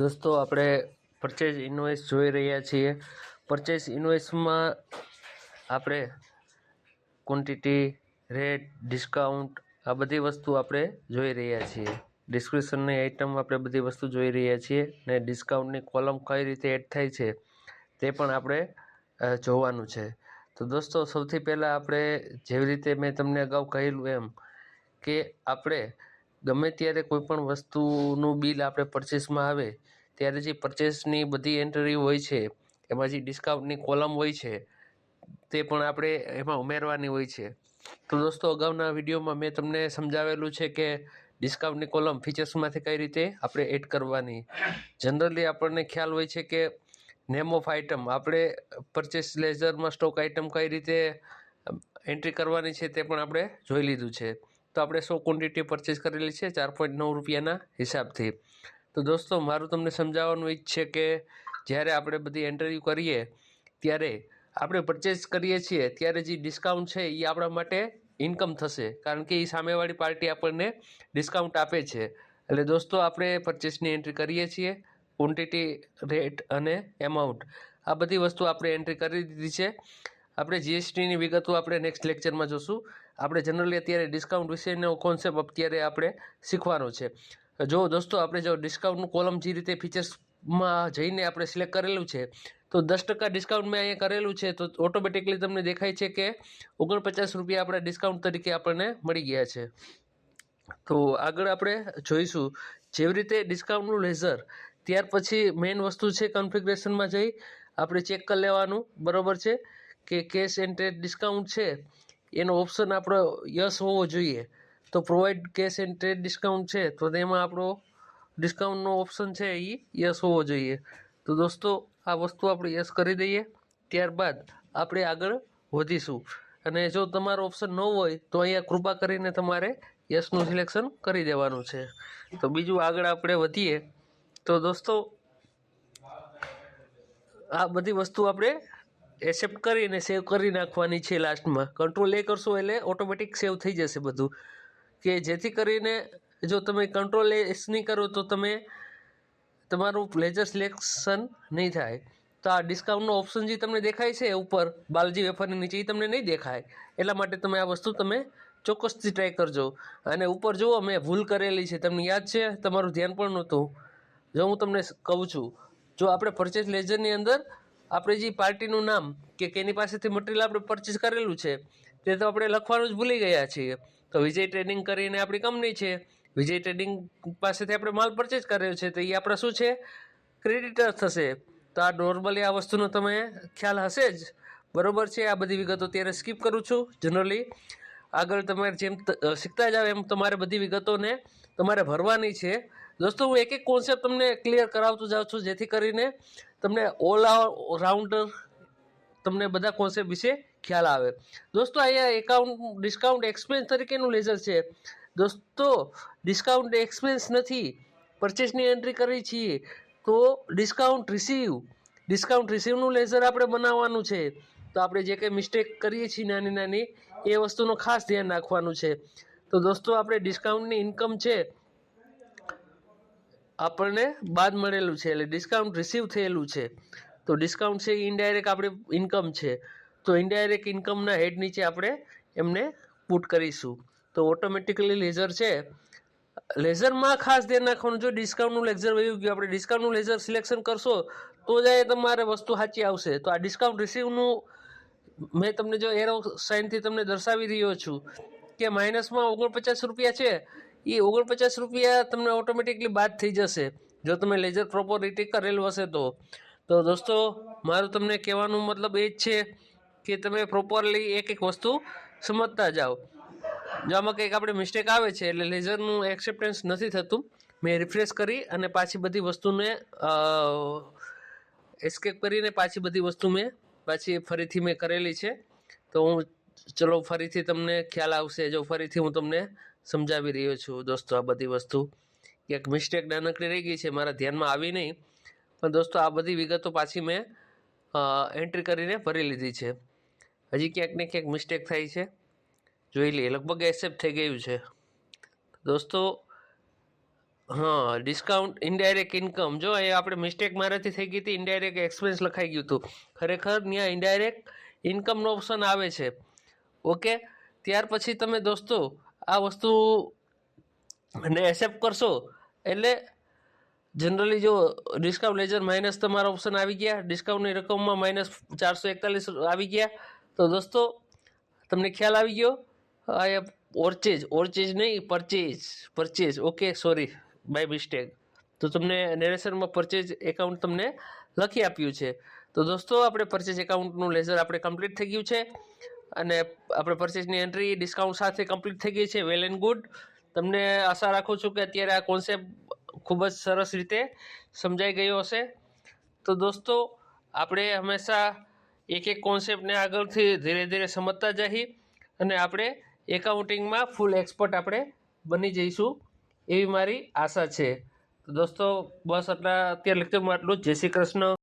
દોસ્તો આપણે purchase invoice જોઈ રહ્યા છીએ। પરચેઝ ઇન્વોઇસમાં આપણે ક્વોન્ટિટી, રેટ, ડિસ્કાઉન્ટ આ બધી વસ્તુ આપણે જોઈ રહ્યા છીએ। ડિસ્ક્રિપ્શનની આઇટમ આપણે બધી વસ્તુ જોઈ રહ્યા છીએ ને ડિસ્કાઉન્ટની કોલમ કઈ રીતે એડ થાય છે તે પણ આપણે જોવાનું છે। તો દોસ્તો સૌથી પહેલાં આપણે જેવી રીતે મેં તમને અગાઉ કહેલું એમ કે આપણે ગમે ત્યારે કોઈ પણ વસ્તુનું બિલ આપણે પરચેસમાં આવે ત્યારે જે પરચેસની બધી એન્ટ્રી હોય છે એમાં જે ડિસ્કાઉન્ટની કોલમ હોય છે તે પણ આપણે એમાં ઉમેરવાની હોય છે। તો દોસ્તો અગાઉના વિડીયોમાં મેં તમને સમજાવેલું છે કે ડિસ્કાઉન્ટની કોલમ ફીચર્સમાંથી કઈ રીતે આપણે એડ કરવાની। જનરલી આપણને ખ્યાલ હોય છે કે નેમ ઓફ આઇટમ આપણે પરચેસ લેઝરમાં સ્ટોક આઇટમ કઈ રીતે એન્ટ્રી કરવાની છે તે પણ આપણે જોઈ લીધું છે। તો આપણે 100 ક્વોન્ટિટી પરચેસ કરેલી છે 4.9 રૂપિયાના હિસાબથી। તો દોસ્તો મારું તમને સમજાવવાનું એ જ છે કે જ્યારે આપણે બધી એન્ટ્રી કરીએ ત્યારે આપણે પરચેસ કરીએ છીએ ત્યારે જે ડિસ્કાઉન્ટ છે એ આપણા માટે ઇન્કમ થશે, કારણ કે એ સામેવાળી પાર્ટી આપણને ડિસ્કાઉન્ટ આપે છે। એટલે દોસ્તો આપણે પરચેસની એન્ટ્રી કરીએ છીએ, ક્વોન્ટિટી, રેટ અને એમાઉન્ટ આ બધી વસ્તુ આપણે એન્ટ્રી કરી દીધી છે। આપણે જીએસટીની વિગતો આપણે નેક્સ્ટ લેક્ચરમાં જોશું। આપણે જનરલી અત્યારે ડિસ્કાઉન્ટ વિશેનો કોન્સેપ્ટ અત્યારે આપણે શીખવાનો છે। જો દોસ્તો આપણે જો ડિસ્કાઉન્ટનું કોલમ જે રીતે ફીચર્સમાં જઈને આપણે સિલેક્ટ કરેલું છે તો 10% ડિસ્કાઉન્ટ મેં અહીંયા કરેલું છે તો ઓટોમેટિકલી તમને દેખાય છે કે 49 રૂપિયા આપણે ડિસ્કાઉન્ટ તરીકે આપણને મળી ગયા છે। તો આગળ આપણે જોઈશું જેવી રીતે ડિસ્કાઉન્ટનું લેઝર, ત્યાર પછી મેઇન વસ્તુ છે કન્ફિગરેશનમાં જઈ આપણે ચેક કરી લેવાનું બરાબર છે કે કેશ એન્ડ ટ્રેડ ડિસ્કાઉન્ટ છે એનો ઓપ્શન આપણો યસ હોવો જોઈએ। તો provide cache and trade discount છે તો તેમાં આપણો ડિસ્કાઉન્ટનો ઓપ્શન છે એ યસ હોવો જોઈએ। તો દોસ્તો આ વસ્તુ આપણે યસ કરી દઈએ, ત્યારબાદ આપણે આગળ વધીશું। અને જો તમારો ઓપ્શન ન હોય તો અહીંયા કૃપા કરીને તમારે યસનું સિલેક્શન કરી દેવાનું છે। તો બીજું આગળ આપણે વધીએ તો દોસ્તો આ બધી વસ્તુ આપણે એક્સેપ્ટ કરીને સેવ કરી નાખવાની છે। લાસ્ટમાં કંટ્રોલ એ કરશો એટલે ઓટોમેટિક સેવ થઈ જશે બધું, કે જેથી કરીને જો તમે કંટ્રોલ એસ નહીં કરો તો તમે તમારું લેઝર સિલેક્શન નહીં થાય। તો આ ડિસ્કાઉન્ટનો ઓપ્શન જે તમને દેખાય છે ઉપર બાલાજી વેફરની નીચે એ તમને નહીં દેખાય, એટલા માટે તમે આ વસ્તુ તમે ચોક્કસથી ટ્રાય કરજો। અને ઉપર જુઓ મેં ભૂલ કરેલી છે, તમને યાદ છે? તમારું ધ્યાન પણ નહોતું। જો હું તમને કહું છું, જો આપણે પરચેસ લેઝરની અંદર આપણે જે પાર્ટીનું નામ કે કેની પાસેથી મટીરિયલ આપણે પરચેસ કરેલું છે તે તો આપણે લખવાનું જ ભૂલી ગયા છીએ। તો વિજય ટ્રેડિંગ કરીને આપણી કંપની છે, વિજય ટ્રેડિંગ પાસેથી આપણે માલ પરચેસ કર્યો છે તો એ આપણે શું છે, ક્રેડિટર થશે। તો આ નોર્મલી આ વસ્તુનો તમે ખ્યાલ હશે જ, બરાબર છે? આ બધી વિગતો અત્યારે સ્કીપ કરું છું। જનરલી આગળ તમારે જેમ શીખતા જાવ એમ તમારે બધી વિગતોને તમારે ભરવાની છે। દોસ્તો હું એક એક કોન્સેપ્ટ તમને ક્લિયર કરાવતું જાઉં છું જેથી કરીને તમને ઓલ રાઉન્ડર તમને બધા કોન્સેપ્ટ વિશે ખ્યાલ આવે। દોસ્તો અહીંયા ડિસ્કાઉન્ટ એક્સપેન્સ તરીકેનું લેઝર છે। દોસ્તો ડિસ્કાઉન્ટ એક્સપેન્સ નથી, પરચેસની એન્ટ્રી કરી છીએ તો ડિસ્કાઉન્ટ રિસીવનું લેઝર આપણે બનાવવાનું છે। તો આપણે જે કંઈ મિસ્ટેક કરીએ છીએ નાની નાની એ વસ્તુનું ખાસ ધ્યાન રાખવાનું છે। તો દોસ્તો આપણે ડિસ્કાઉન્ટની ઇન્કમ છે આપણને બાદ મળેલું છે એટલે ડિસ્કાઉન્ટ રિસીવ થયેલું છે। તો ડિસ્કાઉન્ટ છે એ ઇનડાયરેક્ટ આપણી ઇન્કમ છે, તો ઇનડાયરેક્ટ ઇન્કમના હેડ નીચે આપણે એમને પુટ કરીશું। તો ઓટોમેટિકલી લેઝર છે, લેઝરમાં ખાસ ધ્યાન રાખવાનું, જો ડિસ્કાઉન્ટનું લેઝર વયું ગયું આપણે ડિસ્કાઉન્ટનું લેઝર સિલેક્શન કરશો તો જ તમારે વસ્તુ સાચી આવશે। તો આ ડિસ્કાઉન્ટ રિસીવનું મેં તમને જો એરો સાઇનથી તમને દર્શાવી રહ્યો છું કે માઇનસમાં 49 રૂપિયા છે, એ 49 રૂપિયા તમને ઓટોમેટિકલી બાદ થઈ જશે જો તમે લેઝર પ્રોપર રીતે કરેલું હશે તો। તો દોસ્તો મારું તમને કહેવાનું મતલબ એ જ છે કે તમે પ્રોપરલી એક એક વસ્તુ સમજતા જાઓ। જો આમાં કંઈક આપણે મિસ્ટેક આવે છે એટલે લેઝરનું એક્સેપ્ટન્સ નથી થતું, મેં રિફ્રેશ કરી અને પાછી બધી વસ્તુને એસ્કેપ કરીને પાછી બધી વસ્તુ મેં ફરીથી મેં કરેલી છે। તો હું ચલો ફરીથી તમને ખ્યાલ આવશે, જો ફરીથી હું તમને સમજાવી રહ્યો છું દોસ્તો। આ બધી વસ્તુ એક મિસ્ટેક નાનકડી રહી ગઈ છે, મારા ધ્યાનમાં આવી નહીં, પણ દોસ્તો આ બધી વિગતો પાછી મેં એન્ટ્રી કરીને ભરી લીધી છે। હજી ક્યાંક ને ક્યાંક મિસ્ટેક થાય છે, જોઈ લઈએ, લગભગ એક્સેપ્ટ થઈ ગયું છે। દોસ્તો હા, ડિસ્કાઉન્ટ ઇનડાયરેક્ટ ઇન્કમ. જો એ આપણે મિસ્ટેક મારાથી થઈ ગઈ હતી, ઇનડાયરેક્ટ એક્સપેન્સ લખાઈ ગયું હતું. ખરેખર ત્યાં ઇનડાયરેક્ટ ઇન્કમનો ઓપ્શન આવે છે. ઓકે, ત્યાર પછી તમે દોસ્તો આ વસ્તુને એક્સેપ્ટ કરશો એટલે જનરલી જો ડિસ્કાઉન્ટ લેજર માઇનસ તમારા ઓપ્શન આવી ગયા, ડિસ્કાઉન્ટની રકમમાં -441 આવી ગયા. તો દોસ્તો તમને ખ્યાલ આવી ગયો. આ ઓરચેજ નહીં, purchase. Okay, sorry by mistake. તો તમને નેરેશનમાં પરચેજ એકાઉન્ટ તમને લખી આપ્યું છે. તો દોસ્તો આપણે પરચેજ એકાઉન્ટનું લેઝર આપણે કમ્પ્લીટ થઈ ગયું છે અને આપણે પરચેજની એન્ટ્રી ડિસ્કાઉન્ટ સાથે કમ્પ્લીટ થઈ ગઈ છે. Well and good. તમને આશા રાખું છું કે અત્યારે આ કોન્સેપ્ટ ખૂબ જ સરસ રીતે સમજાઈ ગયો હશે. તો દોસ્તો આપણે હંમેશા એક કોન્સેપ્ટને આગળથી ધીરે ધીરે સમજતા જઈએ અને આપણે એકાઉન્ટિંગમાં ફૂલ એક્સપર્ટ આપણે બની જઈશું એવી મારી આશા છે. તો દોસ્તો બસ અત્યારે લેક્ચરમાં આટલું જ. જય શ્રી કૃષ્ણ.